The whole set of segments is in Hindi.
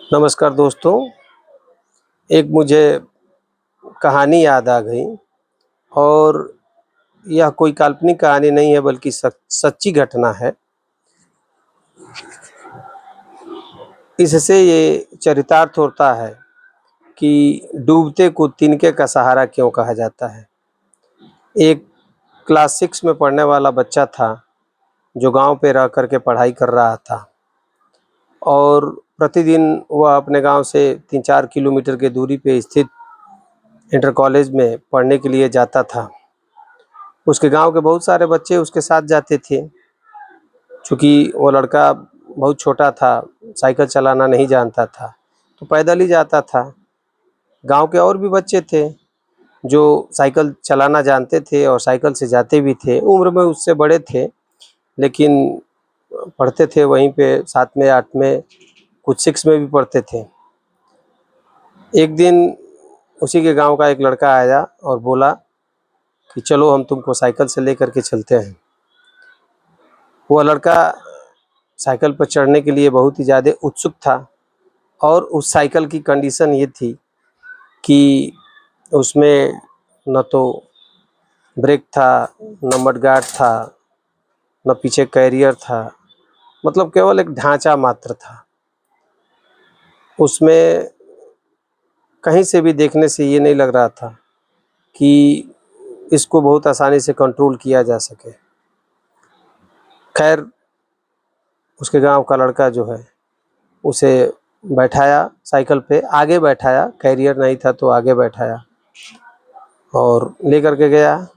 नमस्कार दोस्तों। एक मुझे कहानी याद आ गई और यह कोई काल्पनिक कहानी नहीं है बल्कि सच्ची घटना है। इससे ये चरितार्थ होता है कि डूबते को तिनके का सहारा क्यों कहा जाता है। एक क्लास 6 में पढ़ने वाला बच्चा था जो गांव पे रह कर के पढ़ाई कर रहा था और प्रतिदिन वह अपने गांव से 3-4 किलोमीटर की दूरी पे स्थित इंटर कॉलेज में पढ़ने के लिए जाता था। उसके गांव के बहुत सारे बच्चे उसके साथ जाते थे। चूँकि वो लड़का बहुत छोटा था, साइकिल चलाना नहीं जानता था, तो पैदल ही जाता था। गांव के और भी बच्चे थे जो साइकिल चलाना जानते थे और साइकिल से जाते भी थे। उम्र में उससे बड़े थे, लेकिन पढ़ते थे वहीं पे 7वीं 8वीं, कुछ 6 में भी पढ़ते थे। एक दिन उसी के गांव का एक लड़का आया और बोला कि चलो हम तुमको साइकिल से लेकर के चलते हैं। वह लड़का साइकिल पर चढ़ने के लिए बहुत ही ज़्यादा उत्सुक था और उस साइकिल की कंडीशन ये थी कि उसमें न तो ब्रेक था, न मडगार्ड था, न पीछे कैरियर था, मतलब केवल एक ढांचा मात्र था। उसमें कहीं से भी देखने से ये नहीं लग रहा था कि इसको बहुत आसानी से कंट्रोल किया जा सके। खैर, उसके गांव का लड़का जो है उसे बैठाया साइकिल पे, आगे बैठाया, कैरियर नहीं था तो आगे बैठाया और लेकर के गया।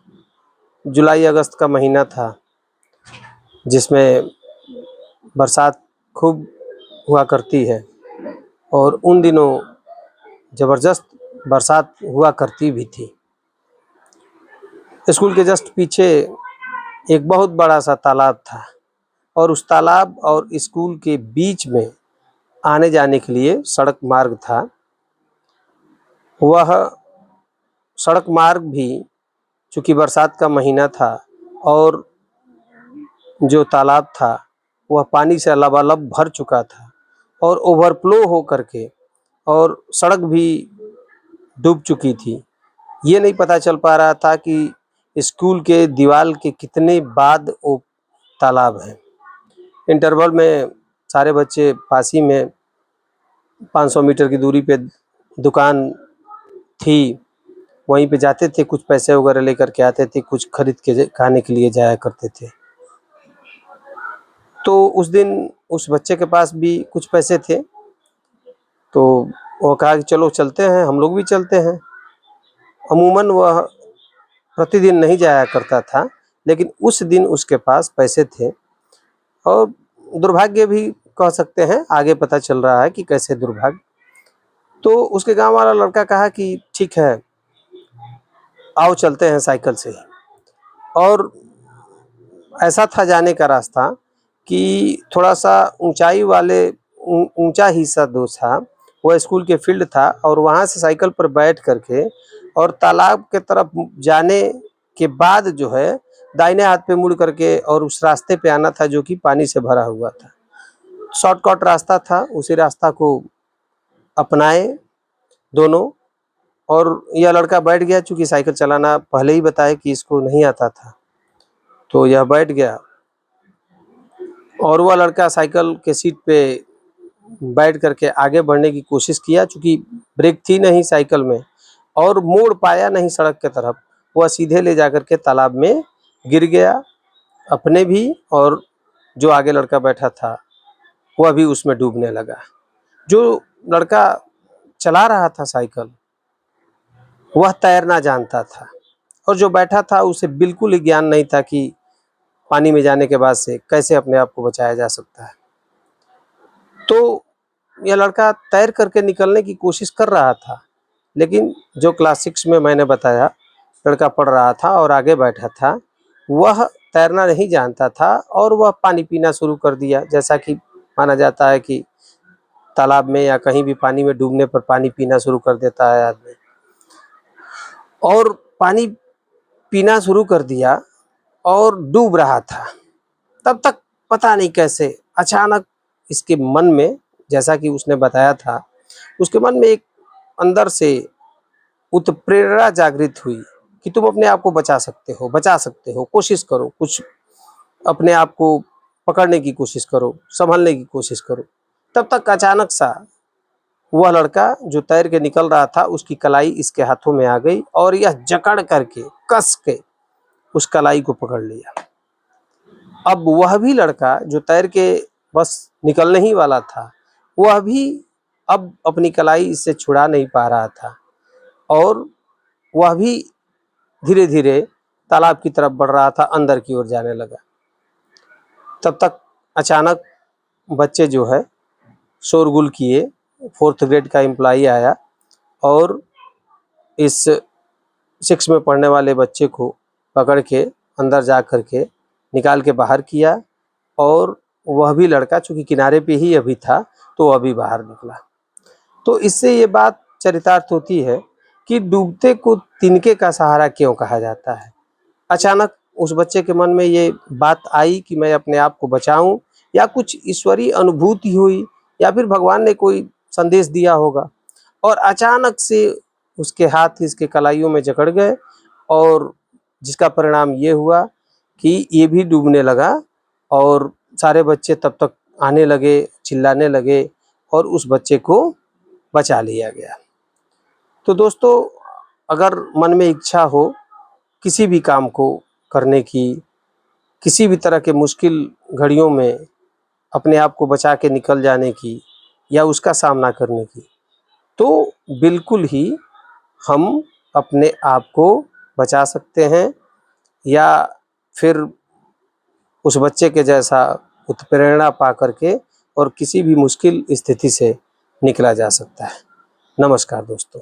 जुलाई अगस्त का महीना था जिसमें बरसात खूब हुआ करती है और उन दिनों ज़बरदस्त बरसात हुआ करती भी थी। स्कूल के जस्ट पीछे एक बहुत बड़ा सा तालाब था और उस तालाब और स्कूल के बीच में आने जाने के लिए सड़क मार्ग था। वह सड़क मार्ग भी चूँकि बरसात का महीना था और जो तालाब था वह पानी से लबालब भर चुका था और ओवरफ्लो हो करके और सड़क भी डूब चुकी थी। ये नहीं पता चल पा रहा था कि स्कूल के दीवार के कितने बाद वो तालाब है। इंटरवल में सारे बच्चे पास ही में 500 मीटर की दूरी पे दुकान थी, वहीं पे जाते थे, कुछ पैसे वगैरह लेकर के आते थे, कुछ खरीद के खाने के लिए जाया करते थे। तो उस दिन उस बच्चे के पास भी कुछ पैसे थे, तो वो कहा कि चलो चलते हैं, हम लोग भी चलते हैं। अमूमन वह प्रतिदिन नहीं जाया करता था, लेकिन उस दिन उसके पास पैसे थे और दुर्भाग्य भी कह सकते हैं, आगे पता चल रहा है कि कैसे दुर्भाग्य। तो उसके गांव वाला लड़का कहा कि ठीक है, आओ चलते हैं साइकिल से ही। और ऐसा था जाने का रास्ता कि थोड़ा सा ऊंचाई वाले ऊंचा हिस्सा दो था, वह स्कूल के फील्ड था और वहाँ से साइकिल पर बैठ करके और तालाब के तरफ जाने के बाद जो है दाहिने हाथ पे मुड़ करके और उस रास्ते पे आना था जो कि पानी से भरा हुआ था। शॉर्टकट रास्ता था, उसी रास्ता को अपनाए दोनों। और यह लड़का बैठ गया, चूँकि साइकिल चलाना पहले ही बताया कि इसको नहीं आता था, तो यह बैठ गया और वह लड़का साइकिल के सीट पे बैठ करके आगे बढ़ने की कोशिश किया। चूँकि ब्रेक थी नहीं साइकिल में और मोड़ पाया नहीं सड़क के तरफ, वह सीधे ले जाकर के तालाब में गिर गया, अपने भी और जो आगे लड़का बैठा था वह भी उसमें डूबने लगा। जो लड़का चला रहा था साइकिल वह तैरना जानता था और जो बैठा था उसे बिल्कुल ही ज्ञान नहीं था कि पानी में जाने के बाद से कैसे अपने आप को बचाया जा सकता है। तो यह लड़का तैर करके निकलने की कोशिश कर रहा था, लेकिन जो क्लास 6 में मैंने बताया लड़का पढ़ रहा था और आगे बैठा था, वह तैरना नहीं जानता था और वह पानी पीना शुरू कर दिया। जैसा कि माना जाता है कि तालाब में या कहीं भी पानी में डूबने पर पानी पीना शुरू कर देता है आदमी, और पानी पीना शुरू कर दिया और डूब रहा था। तब तक पता नहीं कैसे अचानक इसके मन में जैसा कि उसने बताया था, उसके मन में एक अंदर से उत्प्रेरणा जागृत हुई कि तुम अपने आप को बचा सकते हो, कोशिश करो, कुछ अपने आप को पकड़ने की कोशिश करो, संभलने की कोशिश करो। तब तक अचानक सा वह लड़का जो तैर के निकल रहा था, उसकी कलाई इसके हाथों में आ गई और यह जकड़ करके, कस के उस कलाई को पकड़ लिया। अब वह भी लड़का जो तैर के बस निकलने ही वाला था, वह भी अब अपनी कलाई इससे छुड़ा नहीं पा रहा था और वह भी धीरे धीरे तालाब की तरफ बढ़ रहा था, अंदर की ओर जाने लगा। तब तक अचानक बच्चे जो है शोरगुल किए। 4th ग्रेड का एम्प्लॉई आया और इस 6 में पढ़ने वाले बच्चे को पकड़ के अंदर जा कर के निकाल के बाहर किया और वह भी लड़का चूंकि किनारे पे ही अभी था, तो वह भी बाहर निकला। तो इससे ये बात चरितार्थ होती है कि डूबते को तिनके का सहारा क्यों कहा जाता है। अचानक उस बच्चे के मन में ये बात आई कि मैं अपने आप को बचाऊं, या कुछ ईश्वरीय अनुभूति हुई, या फिर भगवान ने कोई संदेश दिया होगा, और अचानक से उसके हाथ इसके कलाइयों में जकड़ गए और जिसका परिणाम ये हुआ कि ये भी डूबने लगा और सारे बच्चे तब तक आने लगे, चिल्लाने लगे और उस बच्चे को बचा लिया गया। तो दोस्तों, अगर मन में इच्छा हो किसी भी काम को करने की, किसी भी तरह के मुश्किल घड़ियों में अपने आप को बचा के निकल जाने की या उसका सामना करने की, तो बिल्कुल ही हम अपने आप को बचा सकते हैं या फिर उस बच्चे के जैसा उत्प्रेरणा पा करके और किसी भी मुश्किल स्थिति से निकला जा सकता है। नमस्कार दोस्तों।